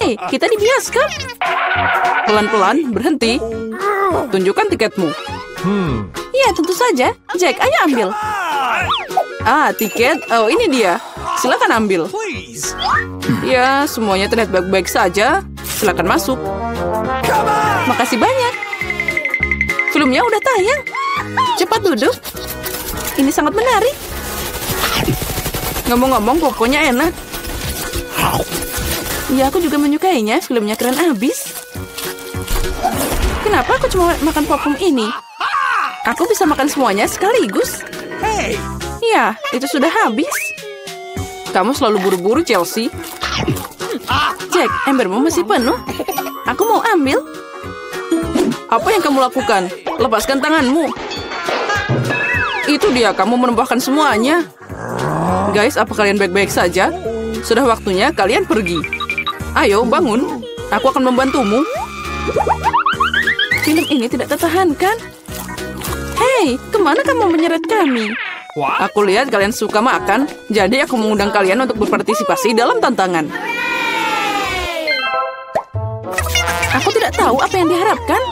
Hei, kita di bioskop. Pelan-pelan, berhenti. Tunjukkan tiketmu. Ya, tentu saja. Jack, ayo ambil. Tiket. Oh, ini dia. Silakan ambil. Ya, semuanya terlihat baik-baik saja. Silakan masuk. Makasih banyak. Filmnya udah tayang. Cepat duduk. Ini sangat menarik. Ngomong-ngomong, pokoknya enak. Ya, aku juga menyukainya. Filmnya keren abis. Kenapa aku cuma makan popcorn ini? Aku bisa makan semuanya sekaligus. Ya, itu sudah habis. Kamu selalu buru-buru, Chelsea. Jack, embermu masih penuh. Aku mau ambil. Apa yang kamu lakukan? Lepaskan tanganmu. Itu dia, kamu menambahkan semuanya. Guys, apa kalian baik-baik saja? Sudah waktunya kalian pergi. Ayo, bangun. Aku akan membantumu. Film ini tidak tertahankan. Hei, kemana kamu menyeret kami? Aku lihat kalian suka makan, jadi aku mengundang kalian untuk berpartisipasi dalam tantangan. Aku tidak tahu apa yang diharapkan.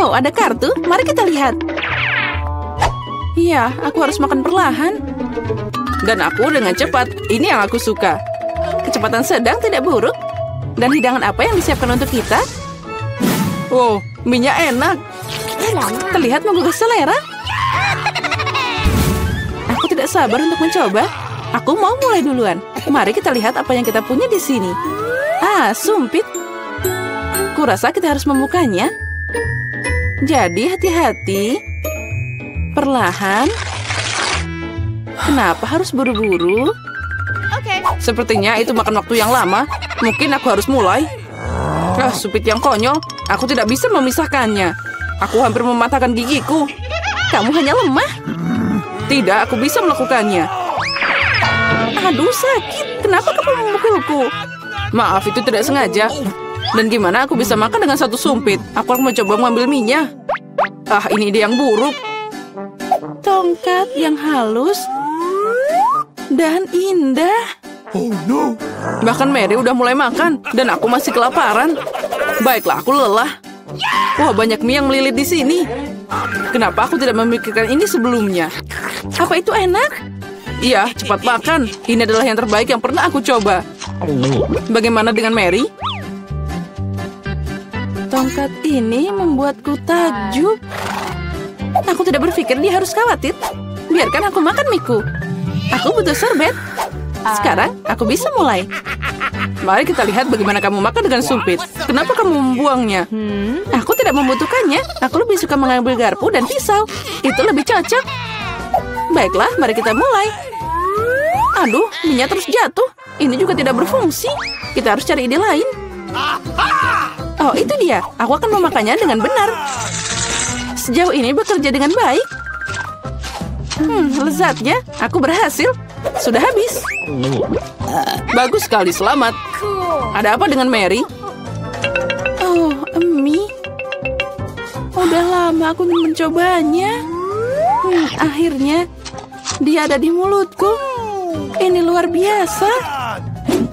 Oh, ada kartu. Mari kita lihat. Iya, aku harus makan perlahan. Dan aku dengan cepat. Ini yang aku suka. Kecepatan sedang tidak buruk. Dan hidangan apa yang disiapkan untuk kita? Wow, minyak enak. Terlihat menggugah selera. Aku tidak sabar untuk mencoba. Aku mau mulai duluan. Mari kita lihat apa yang kita punya di sini. Sumpit. Kurasa kita harus membukanya. Jadi hati-hati. Perlahan. Kenapa harus buru-buru? Sepertinya itu makan waktu yang lama. Mungkin aku harus mulai. Sumpit yang konyol. Aku tidak bisa memisahkannya. Aku hampir mematahkan gigiku. Kamu hanya lemah. Tidak, aku bisa melakukannya. Aduh, sakit. Kenapa kamu memukulku? Maaf, itu tidak sengaja. Dan gimana aku bisa makan dengan satu sumpit? Aku akan mencoba mengambil minyak. Ini ide yang buruk. Tongkat yang halus dan indah. Oh no. Bahkan Mary udah mulai makan dan aku masih kelaparan. Baiklah, aku lelah. Wah, banyak mie yang melilit di sini. Kenapa aku tidak memikirkan ini sebelumnya? Apa itu enak? Iya, cepat makan. Ini adalah yang terbaik yang pernah aku coba. Bagaimana dengan Mary? Tongkat ini membuatku takjub. Aku tidak berpikir dia harus khawatir. Biarkan aku makan miku. Aku butuh sorbet. Sekarang aku bisa mulai. Mari kita lihat bagaimana kamu makan dengan sumpit. Kenapa kamu membuangnya? Aku tidak membutuhkannya. Aku lebih suka mengambil garpu dan pisau. Itu lebih cocok. Baiklah, mari kita mulai. Aduh, minyak terus jatuh. Ini juga tidak berfungsi. Kita harus cari ide lain. Oh, itu dia. Aku akan memakannya dengan benar. Sejauh ini bekerja dengan baik. Lezatnya. Aku berhasil. Sudah habis. Bagus sekali, selamat. Ada apa dengan Mary? Oh, mie. Udah lama aku ingin mencobanya. Akhirnya, dia ada di mulutku. Ini luar biasa.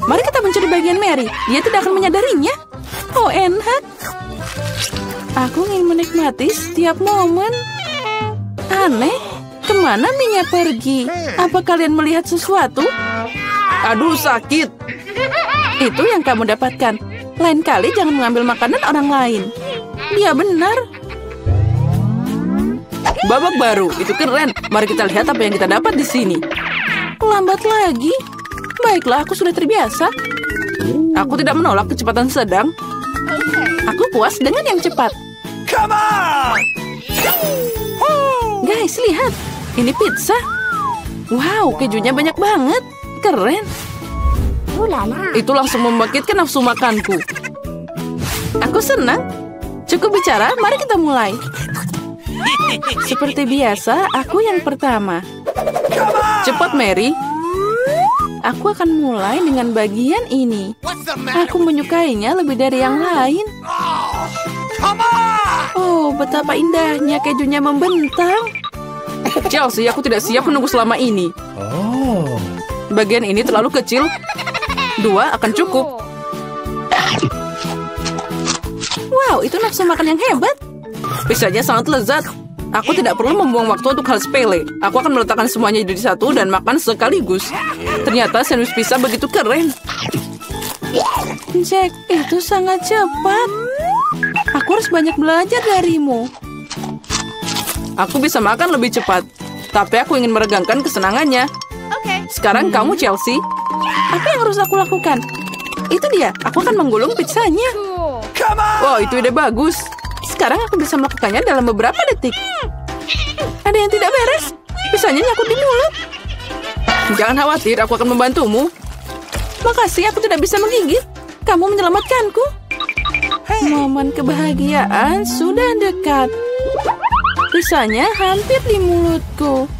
Mari kita mencari bagian Mary. Dia tidak akan menyadarinya. Oh, enak. Aku ingin menikmati setiap momen. Aneh. Kemana minyak pergi? Apa kalian melihat sesuatu? Aduh, sakit. Itu yang kamu dapatkan. Lain kali jangan mengambil makanan orang lain. Dia benar. Babak baru, itu keren. Mari kita lihat apa yang kita dapat di sini. Lambat lagi. Baiklah, aku sudah terbiasa. Aku tidak menolak kecepatan sedang. Aku puas dengan yang cepat. Come on! Guys, lihat. Ini pizza. Wow, kejunya banyak banget. Keren. Itu langsung membangkitkan nafsu makanku. Aku senang. Cukup bicara, mari kita mulai. Seperti biasa, aku yang pertama. Cepat, Mary. Aku akan mulai dengan bagian ini. Aku menyukainya lebih dari yang lain. Oh, betapa indahnya kejunya membentang. Chelsea, aku tidak siap menunggu selama ini. Bagian ini terlalu kecil. 2 akan cukup. Wow, itu nafsu makan yang hebat. Pizzanya sangat lezat. Aku tidak perlu membuang waktu untuk hal sepele. Aku akan meletakkan semuanya jadi satu dan makan sekaligus. Ternyata sandwich pizza begitu keren. Jack, itu sangat cepat. Aku harus banyak belajar darimu. Aku bisa makan lebih cepat, tapi aku ingin meregangkan kesenangannya. Sekarang kamu, Chelsea. Apa yang harus aku lakukan? Itu dia, aku akan menggulung pizzanya. Wow, itu ide bagus. Sekarang aku bisa melakukannya dalam beberapa detik. Ada yang tidak beres. Pizzanya nyangkut di mulut. Jangan khawatir, aku akan membantumu. Makasih, aku tidak bisa menggigit. Kamu menyelamatkanku. Momen kebahagiaan sudah dekat. Pizzanya hampir di mulutku.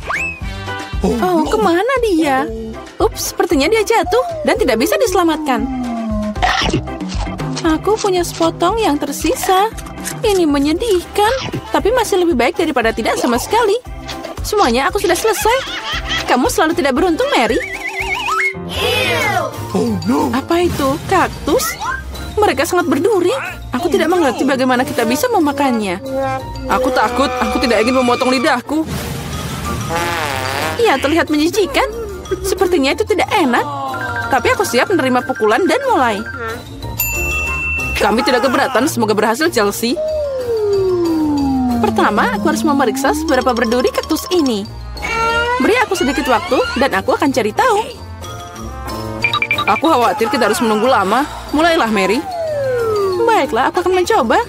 Oh, kemana dia? Ups, sepertinya dia jatuh dan tidak bisa diselamatkan. Aku punya sepotong yang tersisa. Ini menyedihkan, tapi masih lebih baik daripada tidak sama sekali. Semuanya aku sudah selesai. Kamu selalu tidak beruntung, Mary. Oh no! Apa itu? Kaktus? Mereka sangat berduri. Aku tidak mengerti bagaimana kita bisa memakannya. Aku takut, aku tidak ingin memotong lidahku. Iya, terlihat menjijikan. Sepertinya itu tidak enak. Tapi aku siap menerima pukulan dan mulai. Kami tidak keberatan, semoga berhasil, Chelsea. Pertama, aku harus memeriksa seberapa berduri kaktus ini. Beri aku sedikit waktu, dan aku akan cari tahu. Aku khawatir kita harus menunggu lama. Mulailah, Mary. Baiklah, aku akan mencoba.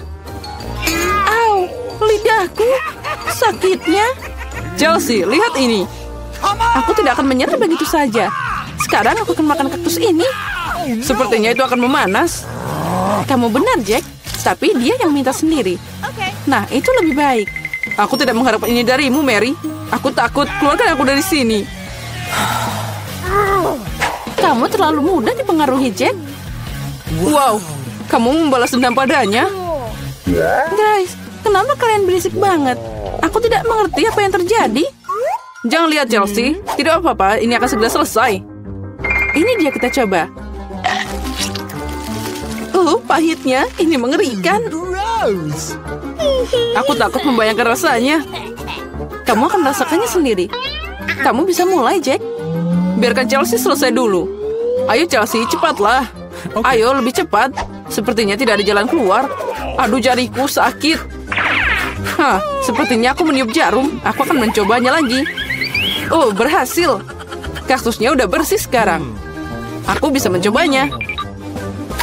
Au, lidahku. Sakitnya. Chelsea, lihat ini. Aku tidak akan menyerah begitu saja. Sekarang aku akan makan kaktus ini. Sepertinya itu akan memanas. Kamu benar, Jack. Tapi dia yang minta sendiri. Nah, itu lebih baik. Aku tidak mengharapkan ini darimu, Mary. Aku takut. Keluarkan aku dari sini. Kamu terlalu mudah dipengaruhi, Jack. Wow, kamu membalas dendam padanya. Guys, kenapa kalian berisik banget? Aku tidak mengerti apa yang terjadi. Jangan lihat, Chelsea. Tidak apa-apa, ini akan segera selesai. Ini dia, kita coba. Pahitnya. Ini mengerikan. Aku takut membayangkan rasanya. Kamu akan merasakannya sendiri. Kamu bisa mulai, Jack. Biarkan Chelsea selesai dulu. Ayo, Chelsea, cepatlah. Ayo, lebih cepat. Sepertinya tidak ada jalan keluar. Aduh, jariku sakit. Hah, sepertinya aku meniup jarum. Aku akan mencobanya lagi. Oh, berhasil. Kaktusnya udah bersih sekarang. Aku bisa mencobanya.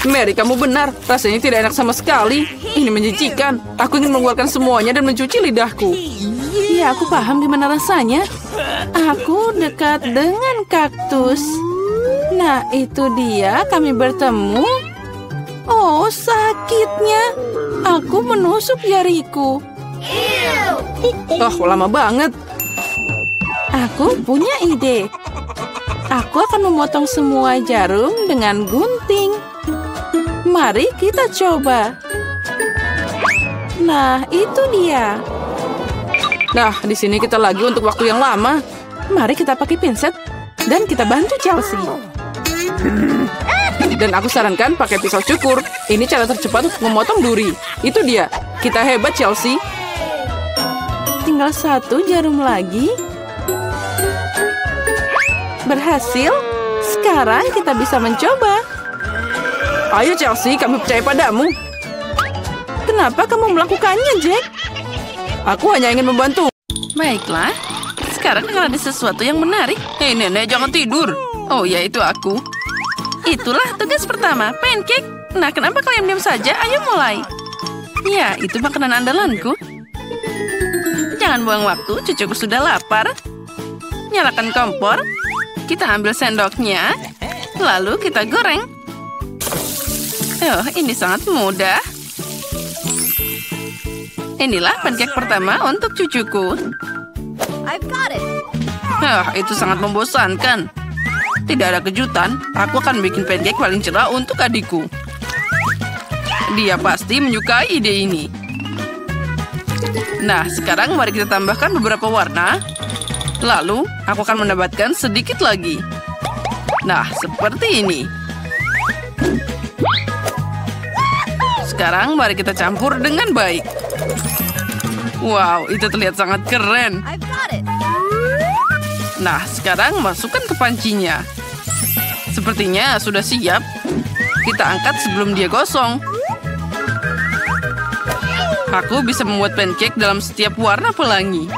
Mary, kamu benar. Rasanya tidak enak sama sekali. Ini menjijikan. Aku ingin mengeluarkan semuanya dan mencuci lidahku. Iya, aku paham gimana rasanya. Aku dekat dengan kaktus. Nah, itu dia. Kami bertemu. Oh, sakitnya. Aku menusuk jariku. Oh, lama banget. Aku punya ide. Aku akan memotong semua jarum dengan gunting. Mari kita coba. Nah, itu dia. Nah, di sini kita lagi untuk waktu yang lama. Mari kita pakai pinset dan kita bantu Chelsea. Dan aku sarankan pakai pisau cukur. Ini cara tercepat untuk memotong duri. Itu dia. Kita hebat, Chelsea. Tinggal satu jarum lagi. Berhasil. Sekarang kita bisa mencoba. Ayo, Chelsea, kami percaya padamu. Kenapa kamu melakukannya, Jack? Aku hanya ingin membantu. Baiklah. Sekarang akan ada sesuatu yang menarik. Hei, nenek, jangan tidur. Oh ya, itu aku. Itulah tugas pertama, pancake. Nah, kenapa kalian diam saja? Ayo mulai. Ya, itu makanan andalanku. Jangan buang waktu, cucuku sudah lapar. Nyalakan kompor. Kita ambil sendoknya. Lalu kita goreng. Oh, ini sangat mudah. Inilah pancake pertama untuk cucuku. Itu sangat membosankan. Tidak ada kejutan, aku akan bikin pancake paling cerah untuk adikku. Dia pasti menyukai ide ini. Nah, sekarang mari kita tambahkan beberapa warna. Lalu, aku akan menambahkan sedikit lagi. Nah, seperti ini. sekarang mari kita campur dengan baik. Wow, itu terlihat sangat keren. Nah, sekarang masukkan ke pancinya. Sepertinya sudah siap. Kita angkat sebelum dia gosong. Aku bisa membuat pancake dalam setiap warna pelangi.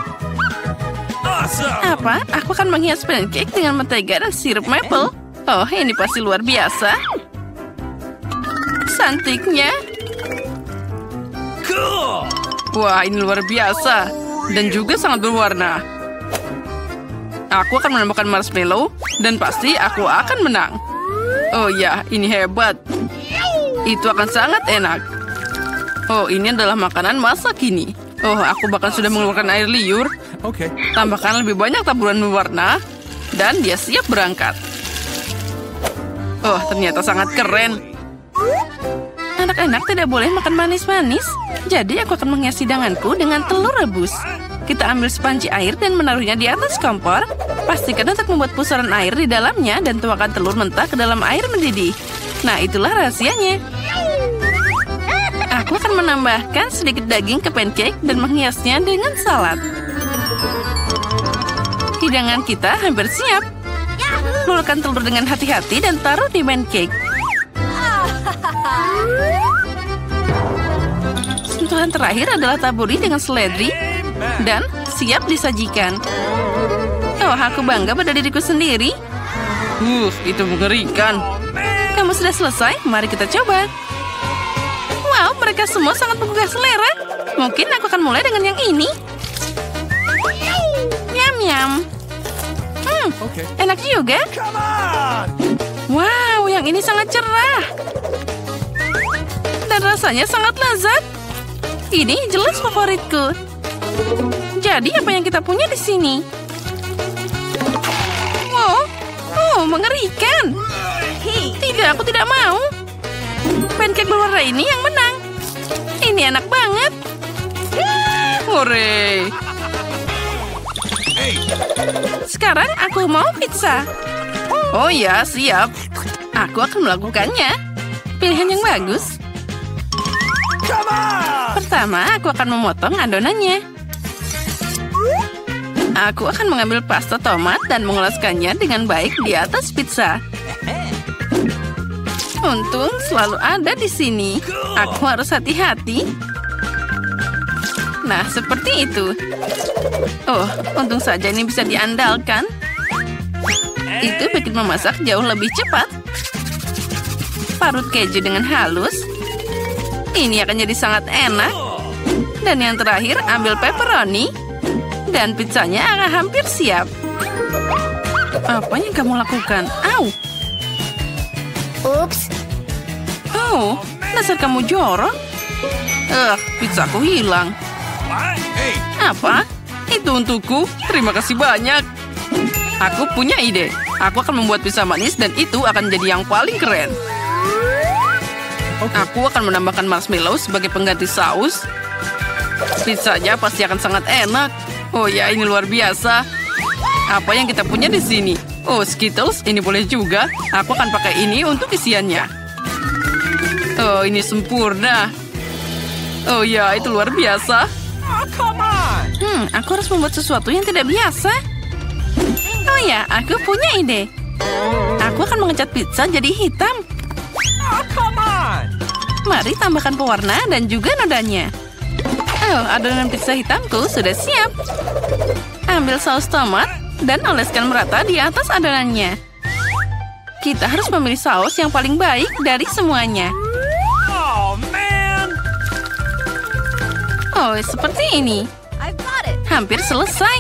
Apa? Aku akan menghias pancake dengan mentega dan sirup maple. Oh, ini pasti luar biasa. Cantiknya. Wah, ini luar biasa. Dan juga sangat berwarna. Aku akan menambahkan marshmallow. Dan pasti aku akan menang. Oh ya, ini hebat. Itu akan sangat enak. Oh, ini adalah makanan masa kini. Oh, aku bahkan sudah mengeluarkan air liur. Oke. Tambahkan lebih banyak taburan berwarna. Dan dia siap berangkat. Oh, ternyata sangat keren. Anak-anak tidak boleh makan manis-manis. Jadi aku akan menghias hidanganku dengan telur rebus. Kita ambil sepanci air dan menaruhnya di atas kompor. Pastikan untuk membuat pusaran air di dalamnya dan tuangkan telur mentah ke dalam air mendidih. Nah, itulah rahasianya. Aku akan menambahkan sedikit daging ke pancake dan menghiasnya dengan salad. Hidangan kita hampir siap. Luluhkan telur dengan hati-hati dan taruh di pancake. Sentuhan terakhir adalah taburi dengan seledri dan siap disajikan. Oh, aku bangga pada diriku sendiri. Itu mengerikan. Kamu sudah selesai? Mari kita coba. Wow, mereka semua sangat menggugah selera. Mungkin aku akan mulai dengan yang ini. Yum-yum. Enak juga. Wow, yang ini sangat cerah. Dan rasanya sangat lezat. Ini jelas favoritku. Jadi apa yang kita punya di sini? Oh, mengerikan. Tidak, aku tidak mau. Pancake berwarna ini yang menang. Ini enak banget. Hore. Sekarang aku mau pizza. Oh ya, siap. Aku akan melakukannya. Pilihan yang bagus. Pertama, aku akan memotong adonannya. Aku akan mengambil pasta tomat dan mengolaskannya dengan baik di atas pizza. Untung selalu ada di sini. Aku harus hati-hati. Nah, seperti itu. Oh, untung saja ini bisa diandalkan. Itu bikin memasak jauh lebih cepat. Parut keju dengan halus. Ini akan jadi sangat enak. Dan yang terakhir, ambil pepperoni. Dan pizzanya akan hampir siap. Apa yang kamu lakukan? Au! Ups. Oh, dasar kamu jorok. Pizzaku hilang. Apa? Itu untukku? Terima kasih banyak. Aku punya ide. Aku akan membuat pizza manis dan itu akan jadi yang paling keren. Aku akan menambahkan marshmallow sebagai pengganti saus. Pizzanya pasti akan sangat enak. Oh ya, ini luar biasa. Apa yang kita punya di sini? Oh, Skittles, ini boleh juga. Aku akan pakai ini untuk isiannya. Oh, ini sempurna. Oh ya, itu luar biasa. Aku harus membuat sesuatu yang tidak biasa. Oh ya, aku punya ide. Aku akan mengecat pizza jadi hitam. Mari tambahkan pewarna dan juga nodanya. Oh, adonan pizza hitamku sudah siap. Ambil saus tomat dan oleskan merata di atas adonannya. Kita harus memilih saus yang paling baik dari semuanya. Oh, seperti ini. Hampir selesai.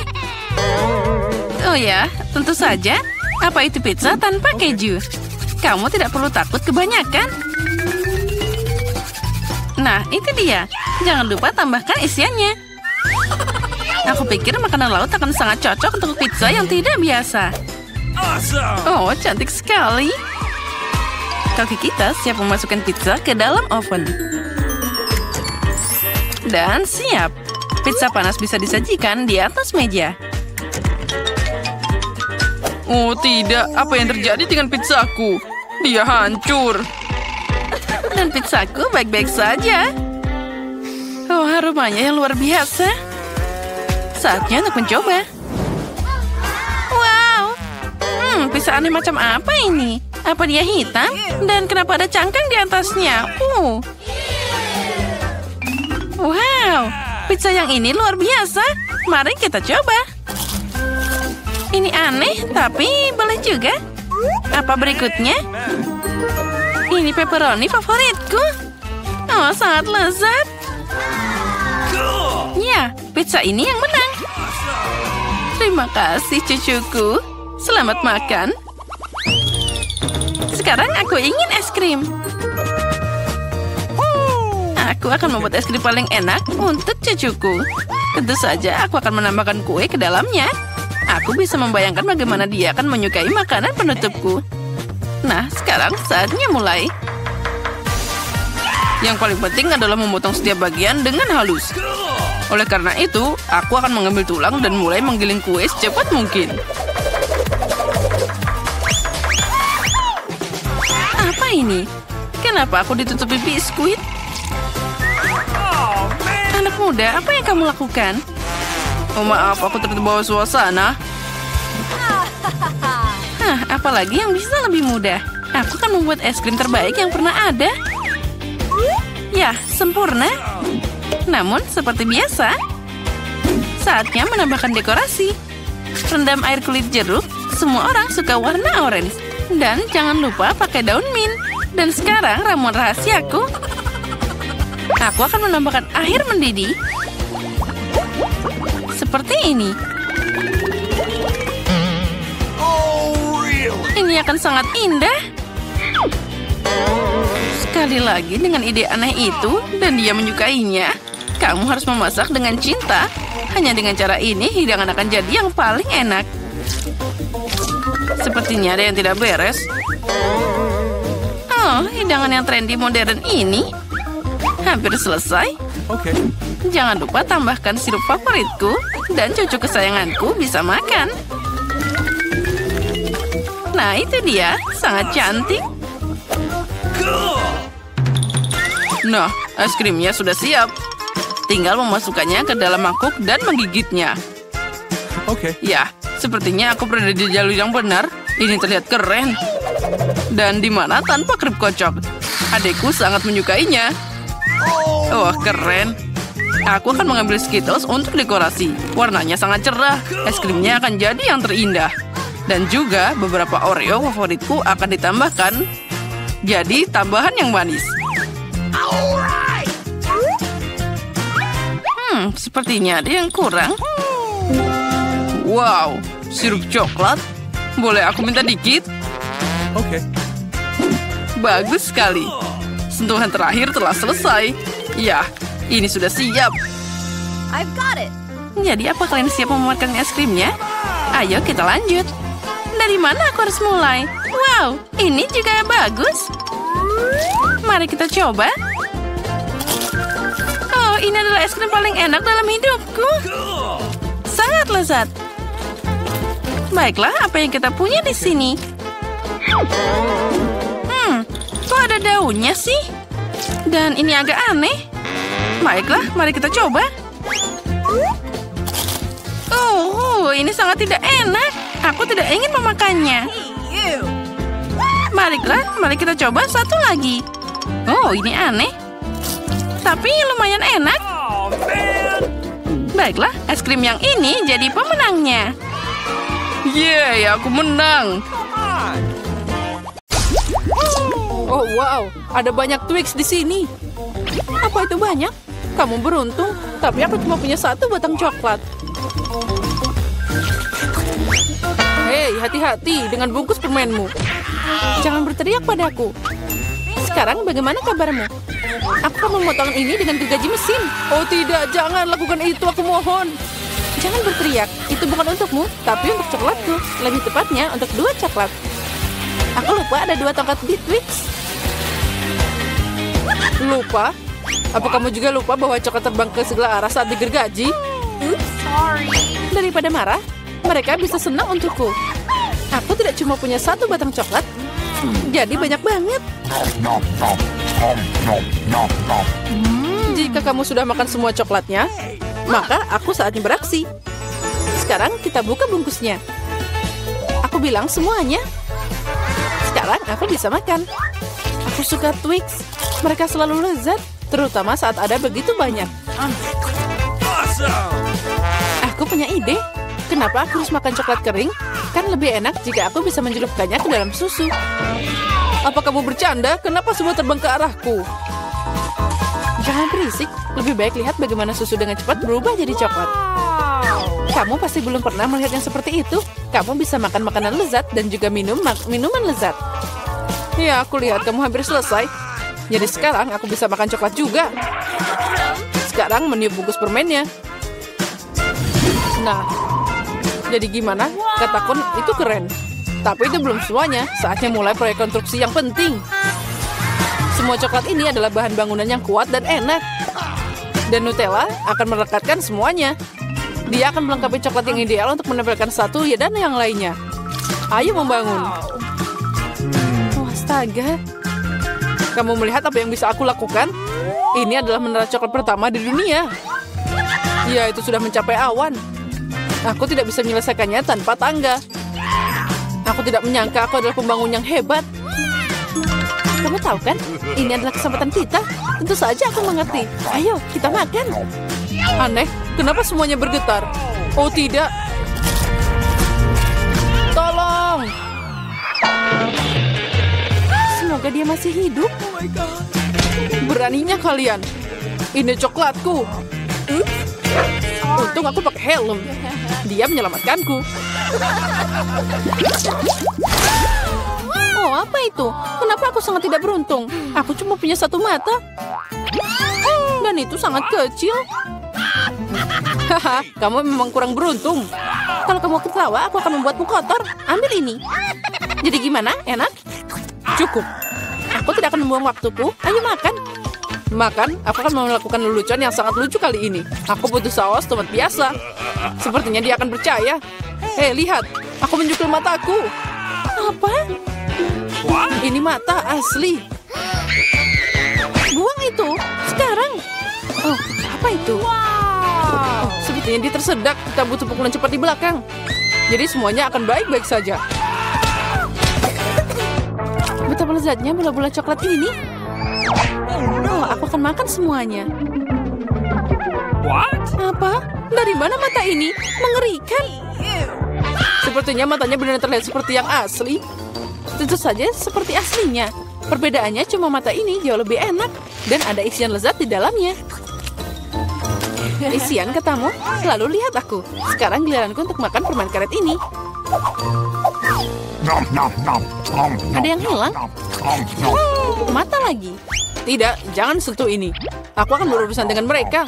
Oh ya, tentu saja. Apa itu pizza tanpa keju? Kamu tidak perlu takut kebanyakan. Nah, itu dia. Jangan lupa tambahkan isiannya. Aku pikir makanan laut akan sangat cocok untuk pizza yang tidak biasa. Oh, cantik sekali. Kaki kita siap memasukkan pizza ke dalam oven. Dan siap. Pizza panas bisa disajikan di atas meja. Oh tidak, apa yang terjadi dengan pizzaku? Dia hancur. Dan pizzaku baik-baik saja. Oh, aromanya yang luar biasa. Saatnya untuk mencoba. Wow. Pizza aneh macam apa ini? Apa dia hitam? Dan kenapa ada cangkang di atasnya? Wow. Pizza yang ini luar biasa. Mari kita coba. Ini aneh, tapi boleh juga. Apa berikutnya? Ini pepperoni favoritku. Oh, sangat lezat. Ya, pizza ini yang menang. Terima kasih, cucuku. Selamat makan. Sekarang aku ingin es krim. Aku akan membuat es krim paling enak untuk cucuku. Tentu saja aku akan menambahkan kue ke dalamnya. Aku bisa membayangkan bagaimana dia akan menyukai makanan penutupku. Nah, sekarang saatnya mulai. Yang paling penting adalah memotong setiap bagian dengan halus. Oleh karena itu, aku akan mengambil tulang dan mulai menggiling kue secepat mungkin. Apa ini? Kenapa aku ditutupi biskuit? Anak muda, apa yang kamu lakukan? Oh maaf, aku terbawa suasana. Apalagi yang bisa lebih mudah. Aku akan membuat es krim terbaik yang pernah ada. Ya, sempurna. Namun, seperti biasa, saatnya menambahkan dekorasi. Rendam air kulit jeruk. Semua orang suka warna orange. Dan jangan lupa pakai daun mint. Dan sekarang ramuan rahasiaku. Aku akan menambahkan air mendidih. Seperti ini. Ini akan sangat indah. Sekali lagi dengan ide aneh itu dan dia menyukainya. Kamu harus memasak dengan cinta. Hanya dengan cara ini hidangan akan jadi yang paling enak. Sepertinya ada yang tidak beres. Oh, hidangan yang trendy modern ini hampir selesai. Oke. Jangan lupa tambahkan sirup favoritku dan cucu kesayanganku bisa makan. Nah, itu dia. Sangat cantik. Nah, es krimnya sudah siap. Tinggal memasukkannya ke dalam mangkuk dan menggigitnya. Oke. Ya, sepertinya aku berada di jalur yang benar. Ini terlihat keren. Dan di mana tanpa krip kocok. Adikku sangat menyukainya. Oh, keren. Aku akan mengambil Skittles untuk dekorasi. Warnanya sangat cerah. Es krimnya akan jadi yang terindah. Dan juga beberapa Oreo favoritku akan ditambahkan. Jadi tambahan yang manis. Sepertinya ada yang kurang. Wow, sirup coklat. Boleh aku minta dikit? Oke. Bagus sekali. Sentuhan terakhir telah selesai. Ya, ini sudah siap. I've got it. Jadi apa kalian siap memuatkan es krimnya? Ayo kita lanjut. Dari mana aku harus mulai? Wow, ini juga bagus. Mari kita coba. Oh, ini adalah es krim paling enak dalam hidupku. Sangat lezat. Baiklah, apa yang kita punya di sini? Kok ada daunnya sih? Dan ini agak aneh. Baiklah, mari kita coba. Oh, ini sangat tidak enak. Aku tidak ingin memakannya. Mari kita coba satu lagi. Oh, ini aneh. Tapi lumayan enak. Baiklah, es krim yang ini jadi pemenangnya. Yeay, aku menang. Oh, wow. Ada banyak Twix di sini. Apa itu banyak? Kamu beruntung, tapi aku cuma punya satu batang coklat. Hei, hati-hati dengan bungkus permenmu. Jangan berteriak padaku. Sekarang bagaimana kabarmu? Aku akan memotong ini dengan gergaji mesin. Oh tidak, jangan lakukan itu, aku mohon. Jangan berteriak, itu bukan untukmu, tapi untuk coklatku. Lebih tepatnya untuk 2 coklat. Aku lupa ada 2 tongkat Twix. Lupa? Apa kamu juga lupa bahwa coklat terbang ke segala arah saat digergaji? Sorry. Daripada marah, mereka bisa senang untukku. Aku tidak cuma punya 1 batang coklat, jadi banyak banget. Jika kamu sudah makan semua coklatnya, maka aku saatnya beraksi. Sekarang kita buka bungkusnya. Aku bilang semuanya. Sekarang aku bisa makan. Aku suka Twix. Mereka selalu lezat, terutama saat ada begitu banyak. Aku punya ide. Kenapa aku harus makan coklat kering? Kan lebih enak jika aku bisa mencelupkannya ke dalam susu. Apa kamu bercanda? Kenapa semua terbang ke arahku? Jangan berisik. Lebih baik lihat bagaimana susu dengan cepat berubah jadi coklat. Kamu pasti belum pernah melihat yang seperti itu. Kamu bisa makan makanan lezat dan juga minuman lezat. Ya, aku lihat kamu hampir selesai. Jadi sekarang aku bisa makan coklat juga. Sekarang meniup bungkus permennya. Nah, jadi gimana? Katakan itu keren. Tapi itu belum semuanya. Saatnya mulai proyek konstruksi yang penting. Semua coklat ini adalah bahan bangunan yang kuat dan enak. Dan Nutella akan merekatkan semuanya. Dia akan melengkapi coklat yang ideal untuk menempelkan satu dan yang lainnya. Ayo membangun. Oh, astaga. Kamu melihat apa yang bisa aku lakukan? Ini adalah menara coklat pertama di dunia. Ya, itu sudah mencapai awan. Aku tidak bisa menyelesaikannya tanpa tangga. Aku tidak menyangka aku adalah pembangun yang hebat. Kamu tahu kan? Ini adalah kesempatan kita. Tentu saja aku mengerti. Ayo, kita makan. Aneh, kenapa semuanya bergetar? Oh tidak. Tolong. Semoga dia masih hidup. Beraninya kalian. Ini coklatku. Untung aku pakai helm. Dia menyelamatkanku. Oh, apa itu? Kenapa aku sangat tidak beruntung? Aku cuma punya satu mata. Dan itu sangat kecil. Haha, kamu memang kurang beruntung. Kalau kamu ketawa, aku akan membuatmu kotor. Ambil ini. Jadi gimana? Enak? Cukup. Aku tidak akan membuang waktuku. Ayo makan. Makan, aku akan melakukan lelucon yang sangat lucu kali ini. Aku butuh saus tomat biasa. Sepertinya dia akan percaya. Hei, lihat. Aku menjukul mataku. Apa? Ini mata asli. Buang itu. Sekarang. Oh, apa itu? Oh, sepertinya dia tersedak. Kita butuh pukulan cepat di belakang. Jadi semuanya akan baik-baik saja. Betapa lezatnya bola-bola coklat ini. Oh, aku akan makan semuanya. Apa? Dari mana mata ini? Mengerikan. Sepertinya matanya benar terlihat seperti yang asli. Tentu saja seperti aslinya. Perbedaannya cuma mata ini jauh lebih enak. Dan ada isian lezat di dalamnya. Isian katamu? Lalu lihat aku. Sekarang giliranku untuk makan permen karet ini. Ada yang hilang? Mata lagi. Tidak, jangan sentuh ini. Aku akan berurusan dengan mereka.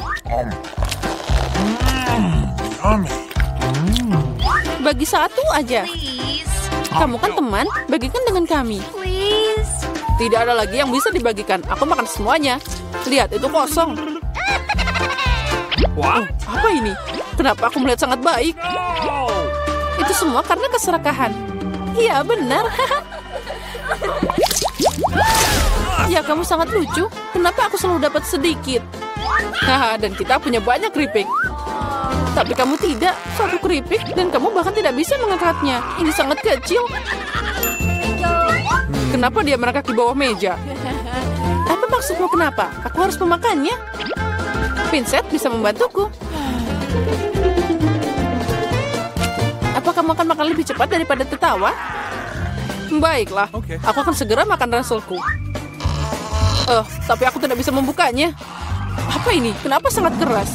Bagi satu aja. Kamu kan teman, bagikan dengan kami. Tidak ada lagi yang bisa dibagikan. Aku makan semuanya. Lihat, itu kosong. Oh, apa ini? Kenapa aku melihat sangat baik? Itu semua karena keserakahan. Iya, benar. Ya, kamu sangat lucu. Kenapa aku selalu dapat sedikit? Haha, dan kita punya banyak keripik. Tapi kamu tidak. Satu keripik dan kamu bahkan tidak bisa mengangkatnya. Ini sangat kecil. Kenapa dia merangkak di bawah meja? Apa maksudmu kenapa? Aku harus memakannya. Vincent bisa membantuku. Apa kamu akan makan lebih cepat daripada tertawa? Baiklah, aku akan segera makan ranselku. Tapi aku tidak bisa membukanya. Apa ini? Kenapa sangat keras?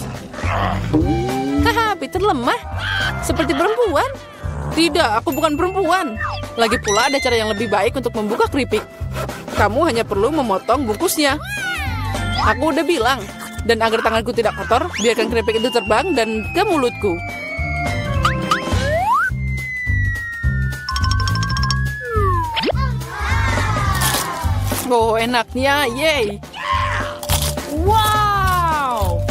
Haha, Peter lemah. Seperti perempuan. Tidak, aku bukan perempuan. Lagi pula ada cara yang lebih baik untuk membuka keripik. Kamu hanya perlu memotong bungkusnya. Aku udah bilang. Dan agar tanganku tidak kotor, biarkan keripik itu terbang dan ke mulutku. Oh, enaknya. Yeay. Wow.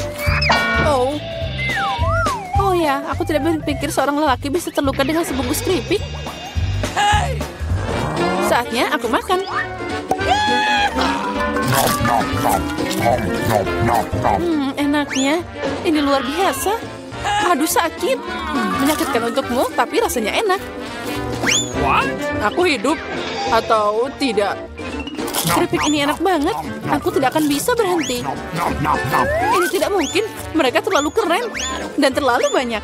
Oh ya, aku tidak berpikir seorang lelaki bisa terluka dengan sebungkus keripik. Saatnya aku makan. Enaknya. Ini luar biasa. Aduh, sakit. Menyakitkan untukmu, tapi rasanya enak. Aku hidup atau tidak? Keripik ini enak banget. Aku tidak akan bisa berhenti. Ini tidak mungkin. Mereka terlalu keren dan terlalu banyak.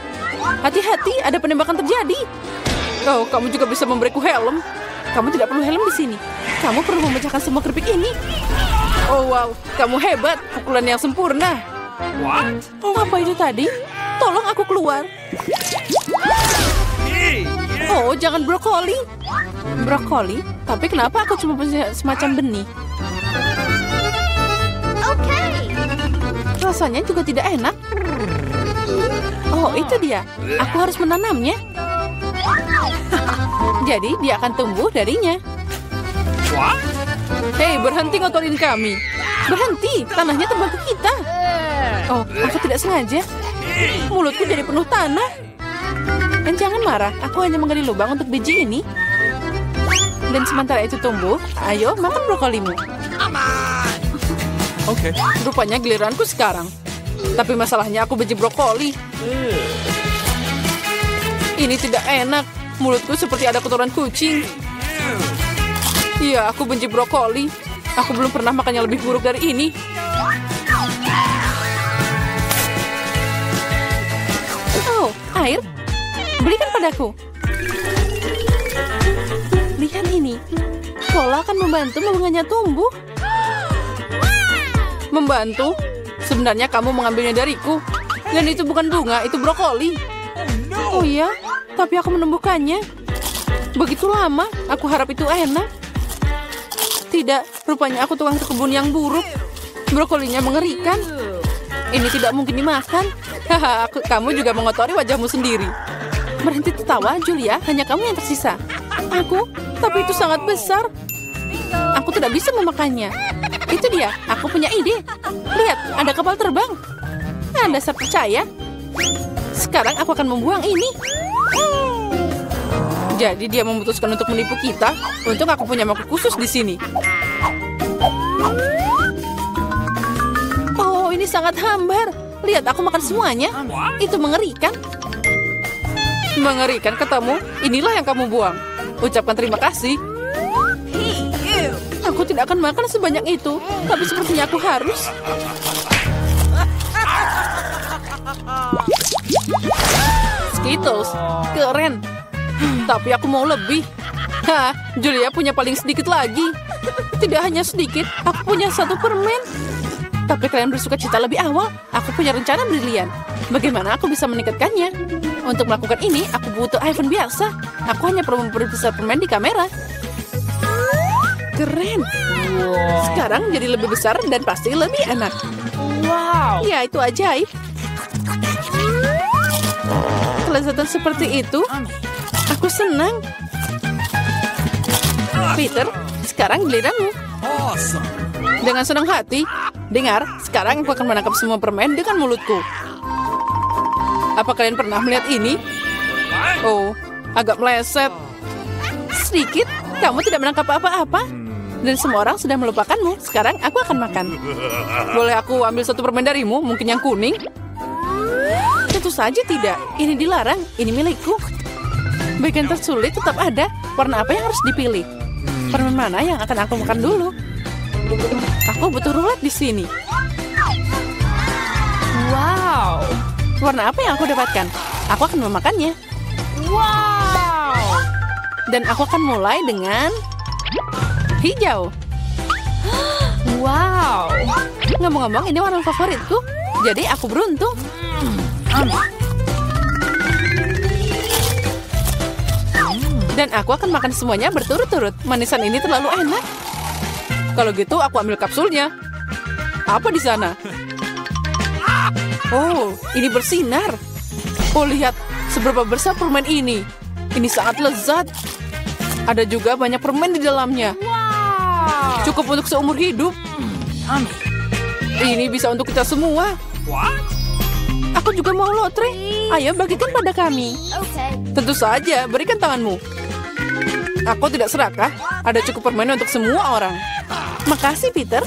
Hati-hati, ada penembakan terjadi. Oh, kamu juga bisa memberiku helm. Kamu tidak perlu helm di sini. Kamu perlu memecahkan semua keripik ini. Oh wow, kamu hebat. Pukulan yang sempurna. Apa itu tadi? Tolong aku keluar. Oh, jangan brokoli. Brokoli? Tapi kenapa aku cuma punya semacam benih? Rasanya juga tidak enak. Oh, itu dia. Aku harus menanamnya. Jadi, dia akan tumbuh darinya. Hei, berhenti ngotorin kami. Berhenti, tanahnya terbang ke kita. Oh, aku tidak sengaja. Mulutku jadi penuh tanah. Dan jangan marah, aku hanya menggali lubang untuk biji ini. Dan sementara itu tumbuh, ayo makan brokolimu. Oke. Rupanya giliranku sekarang. Tapi masalahnya aku benci brokoli. Ini tidak enak. Mulutku seperti ada kotoran kucing. Iya, aku benci brokoli. Aku belum pernah makan yang lebih buruk dari ini. Oh, air. Berikan padaku. Lihat ini. Cola akan membantu bunganya tumbuh. Membantu? Sebenarnya kamu mengambilnya dariku. Dan itu bukan bunga, itu brokoli. Oh iya, tapi aku menumbuhkannya. Begitu lama, aku harap itu enak. Tidak, rupanya aku tukang kebun yang buruk. Brokolinya mengerikan. Ini tidak mungkin dimakan. Haha, kamu juga mengotori wajahmu sendiri. Berhenti tertawa, Julia. Hanya kamu yang tersisa. Aku? Tapi itu sangat besar. Aku tidak bisa memakannya. Itu dia, aku punya ide. Lihat, ada kapal terbang. Anda saya percaya. Sekarang aku akan membuang ini. Jadi dia memutuskan untuk menipu kita. Untung aku punya mangkuk khusus di sini. Oh, ini sangat hambar. Lihat, aku makan semuanya. Itu mengerikan. Mengerikan katamu? Inilah yang kamu buang. Ucapkan terima kasih. Aku tidak akan makan sebanyak itu. Tapi sepertinya aku harus. Skittles, keren. Tapi aku mau lebih. Hah, Julia punya paling sedikit lagi. Tidak hanya sedikit, aku punya 1 permen. Tapi kalian bersuka cita lebih awal. Aku punya rencana brilian. Bagaimana aku bisa meningkatkannya? Untuk melakukan ini, aku butuh iPhone biasa. Aku hanya perlu memperbesar permen di kamera. Keren. Sekarang jadi lebih besar dan pasti lebih enak. Wow. Ya, itu ajaib. Kelezatan seperti itu. Aku senang. Peter, sekarang giliranmu. Dengan senang hati. Dengar, sekarang aku akan menangkap semua permen dengan mulutku. Apa kalian pernah melihat ini? Oh, agak meleset. Sedikit, kamu tidak menangkap apa-apa. Dan semua orang sudah melupakanmu. Sekarang aku akan makan. Boleh aku ambil 1 permen darimu? Mungkin yang kuning? Tentu saja tidak. Ini dilarang. Ini milikku. Bagian tersulit tetap ada. Warna apa yang harus dipilih? Permen mana yang akan aku makan dulu? Aku butuh rulet di sini. Wow. Warna apa yang aku dapatkan? Aku akan memakannya. Wow. Dan aku akan mulai dengan hijau. Wow. Ngomong-ngomong, ini warna favoritku. Jadi aku beruntung. Dan aku akan makan semuanya berturut-turut. Manisan ini terlalu enak. Kalau gitu, aku ambil kapsulnya. Apa di sana? Oh, ini bersinar. Oh, lihat seberapa besar permen ini. Ini sangat lezat. Ada juga banyak permen di dalamnya. Cukup untuk seumur hidup. Ini bisa untuk kita semua. Aku juga mau lotre. Ayo bagikan pada kami. Tentu saja, berikan tanganmu. Aku tidak serakah. Ada cukup permen untuk semua orang. Makasih, Peter.